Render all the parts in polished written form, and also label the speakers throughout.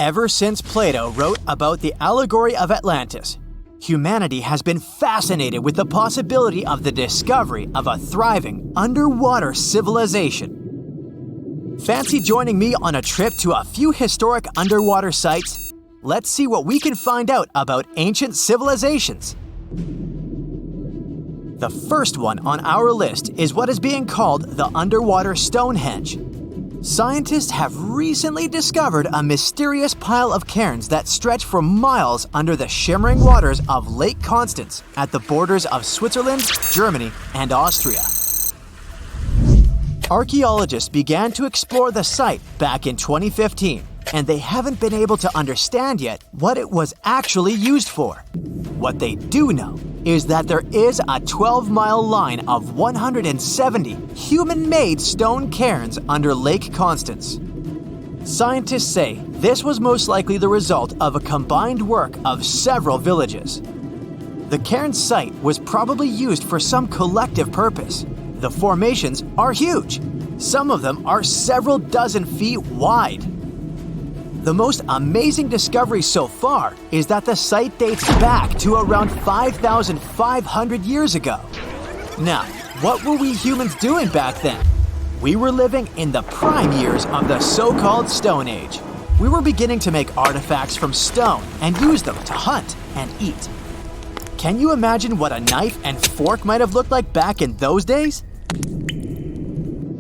Speaker 1: Ever since Plato wrote about the allegory of Atlantis, humanity has been fascinated with the possibility of the discovery of a thriving underwater civilization. Fancy joining me on a trip to a few historic underwater sites? Let's see what we can find out about ancient civilizations. The first one on our list is what is being called the underwater Stonehenge. Scientists have recently discovered a mysterious pile of cairns that stretch for miles under the shimmering waters of Lake Constance at the borders of Switzerland, Germany, and Austria. Archaeologists began to explore the site back in 2015, and they haven't been able to understand yet what it was actually used for. What they do know is that there is a 12-mile line of 170 human-made stone cairns under Lake Constance. Scientists say this was most likely the result of a combined work of several villages. The cairn site was probably used for some collective purpose. The formations are huge. Some of them are several dozen feet wide. The most amazing discovery so far is that the site dates back to around 5,500 years ago. Now, what were we humans doing back then? We were living in the prime years of the so-called Stone Age. We were beginning to make artifacts from stone and use them to hunt and eat. Can you imagine what a knife and fork might have looked like back in those days?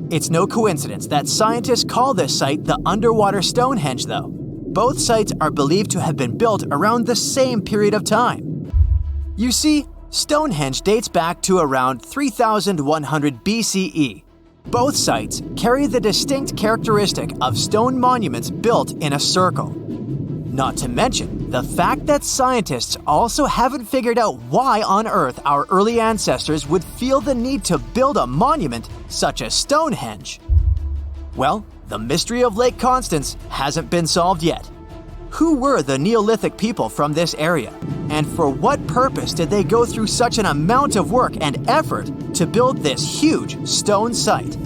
Speaker 1: It's no coincidence that scientists call this site the underwater Stonehenge, though. Both sites are believed to have been built around the same period of time. You see, Stonehenge dates back to around 3,100 BCE. Both sites carry the distinct characteristic of stone monuments built in a circle. Not to mention the fact that scientists also haven't figured out why on earth our early ancestors would feel the need to build a monument such as Stonehenge. Well, the mystery of Lake Constance hasn't been solved yet. Who were the Neolithic people from this area? And for what purpose did they go through such an amount of work and effort to build this huge stone site?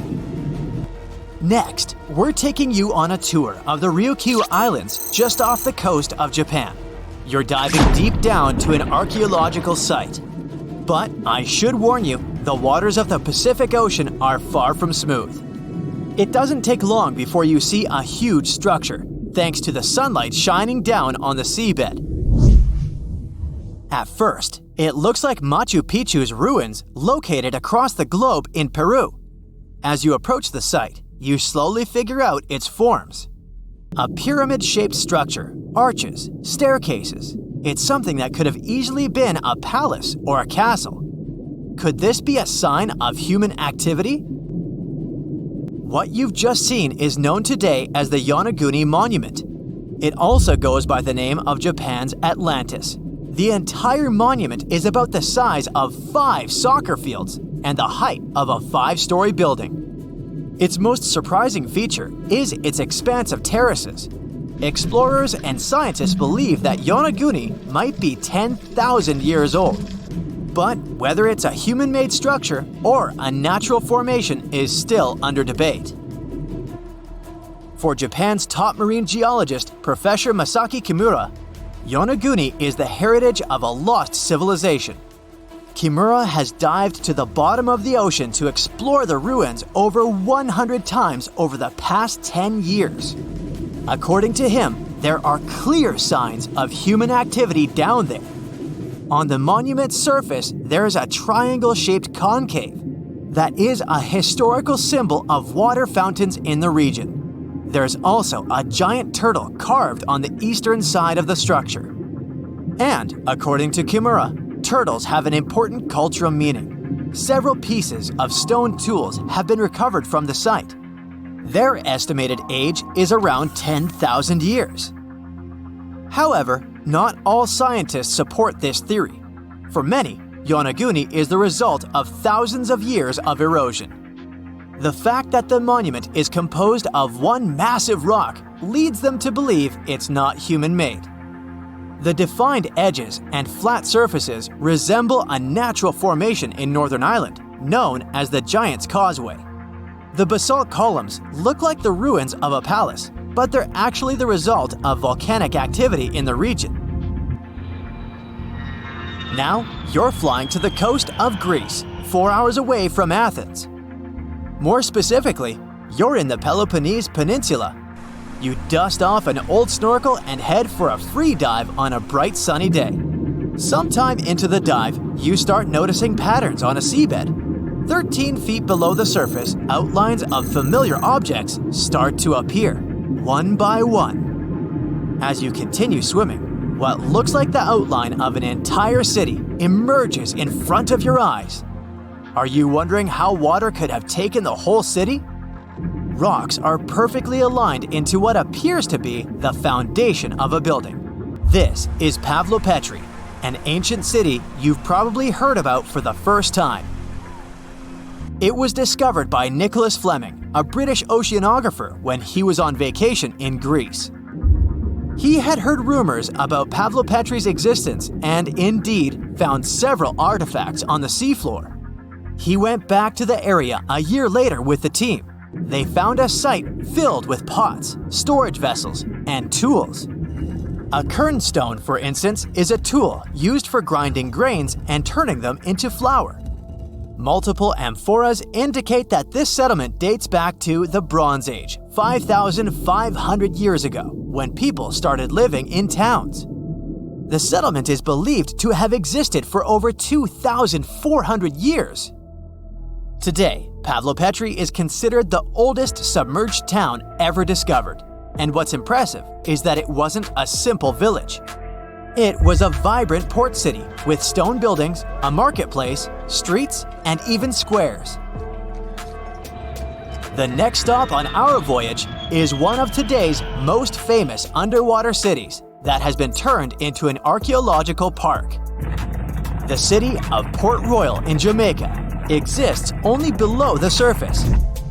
Speaker 1: Next, we're taking you on a tour of the Ryukyu Islands just off the coast of Japan. You're diving deep down to an archaeological site. But I should warn you, the waters of the Pacific Ocean are far from smooth. It doesn't take long before you see a huge structure, thanks to the sunlight shining down on the seabed. At first, it looks like Machu Picchu's ruins located across the globe in Peru. As you approach the site, you slowly figure out its forms. A pyramid-shaped structure, arches, staircases. It's something that could have easily been a palace or a castle. Could this be a sign of human activity? What you've just seen is known today as the Yonaguni Monument. It also goes by the name of Japan's Atlantis. The entire monument is about the size of 5 soccer fields and the height of a 5-story building. Its most surprising feature is its expanse of terraces. Explorers and scientists believe that Yonaguni might be 10,000 years old. But whether it's a human-made structure or a natural formation is still under debate. For Japan's top marine geologist, Professor Masaki Kimura, Yonaguni is the heritage of a lost civilization. Kimura has dived to the bottom of the ocean to explore the ruins over 100 times over the past 10 years. According to him, there are clear signs of human activity down there. On the monument's surface, there is a triangle-shaped concave that is a historical symbol of water fountains in the region. There's also a giant turtle carved on the eastern side of the structure. And, according to Kimura, turtles have an important cultural meaning. Several pieces of stone tools have been recovered from the site. Their estimated age is around 10,000 years. However, not all scientists support this theory. For many, Yonaguni is the result of thousands of years of erosion. The fact that the monument is composed of one massive rock leads them to believe it's not human-made. The defined edges and flat surfaces resemble a natural formation in Northern Ireland, known as the Giant's Causeway. The basalt columns look like the ruins of a palace, but they're actually the result of volcanic activity in the region. Now, you're flying to the coast of Greece, 4 hours away from Athens. More specifically, you're in the Peloponnese Peninsula. You dust off an old snorkel and head for a free dive on a bright sunny day. Sometime into the dive, you start noticing patterns on a seabed. 13 feet below the surface, outlines of familiar objects start to appear, one by one. As you continue swimming, what looks like the outline of an entire city emerges in front of your eyes. Are you wondering how water could have taken the whole city? Rocks are perfectly aligned into what appears to be the foundation of a building. This is Pavlo Petri, an ancient city you've probably heard about for the first time. It was discovered by Nicholas Fleming, a British oceanographer, when he was on vacation in Greece. He had heard rumors about Pavlo Petri's existence and indeed found several artifacts on the seafloor. He went back to the area a year later with the team. They found a site filled with pots, storage vessels, and tools. A kernstone, for instance, is a tool used for grinding grains and turning them into flour. Multiple amphoras indicate that this settlement dates back to the Bronze Age, 5,500 years ago, when people started living in towns. The settlement is believed to have existed for over 2,400 years. Today, Pavlo Petri is considered the oldest submerged town ever discovered, and what's impressive is that it wasn't a simple village. It was a vibrant port city with stone buildings, a marketplace, streets, and even squares. The next stop on our voyage is one of today's most famous underwater cities that has been turned into an archaeological park. The city of Port Royal in Jamaica exists only below the surface,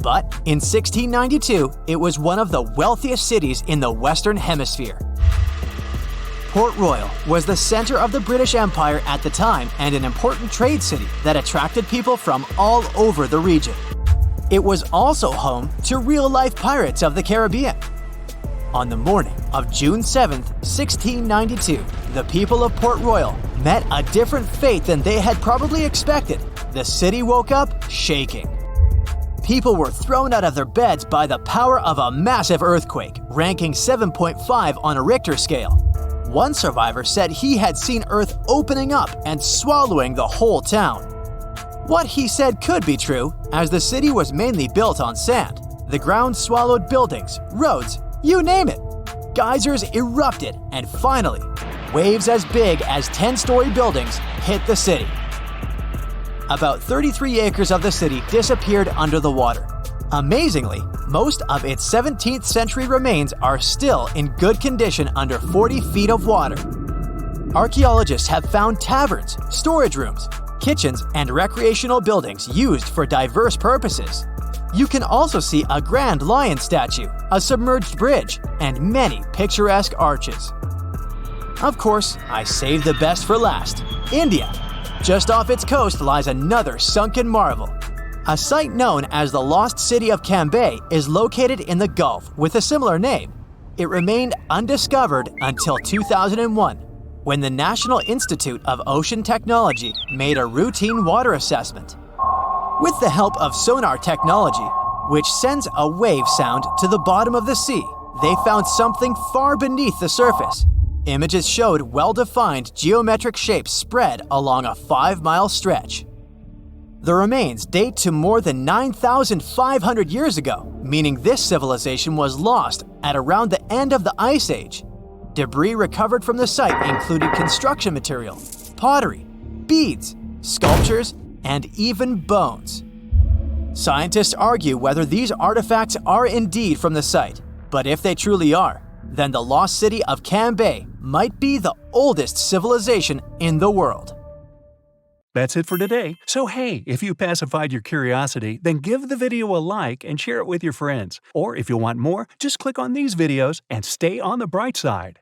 Speaker 1: but in 1692 it was one of the wealthiest cities in the Western Hemisphere. Port Royal was the center of the British Empire at the time and an important trade city that attracted people from all over the region. It was also home to real-life pirates of the Caribbean. On the morning of June 7, 1692, the people of Port Royal met a different fate than they had probably expected. The city woke up shaking. People were thrown out of their beds by the power of a massive earthquake, ranking 7.5 on a Richter scale. One survivor said he had seen Earth opening up and swallowing the whole town. What he said could be true, as the city was mainly built on sand. The ground swallowed buildings, roads, you name it. Geysers erupted, and finally, waves as big as 10-story buildings hit the city. About 33 acres of the city disappeared under the water. Amazingly, most of its 17th century remains are still in good condition under 40 feet of water. Archaeologists have found taverns, storage rooms, kitchens, and recreational buildings used for diverse purposes. You can also see a grand lion statue, a submerged bridge, and many picturesque arches. Of course, I saved the best for last: India. Just off its coast lies another sunken marvel. A site known as the Lost City of Cambay is located in the Gulf with a similar name. It remained undiscovered until 2001, when the National Institute of Ocean Technology made a routine water assessment. With the help of sonar technology, which sends a wave sound to the bottom of the sea, they found something far beneath the surface. Images showed well-defined geometric shapes spread along a 5-mile stretch. The remains date to more than 9,500 years ago, meaning this civilization was lost at around the end of the Ice Age. Debris recovered from the site included construction material, pottery, beads, sculptures, and even bones. Scientists argue whether these artifacts are indeed from the site, but if they truly are, then the lost city of Cambay might be the oldest civilization in the world.
Speaker 2: That's it for today. So hey, if you pacified your curiosity, then give the video a like and share it with your friends. Or if you want more, just click on these videos and stay on the bright side.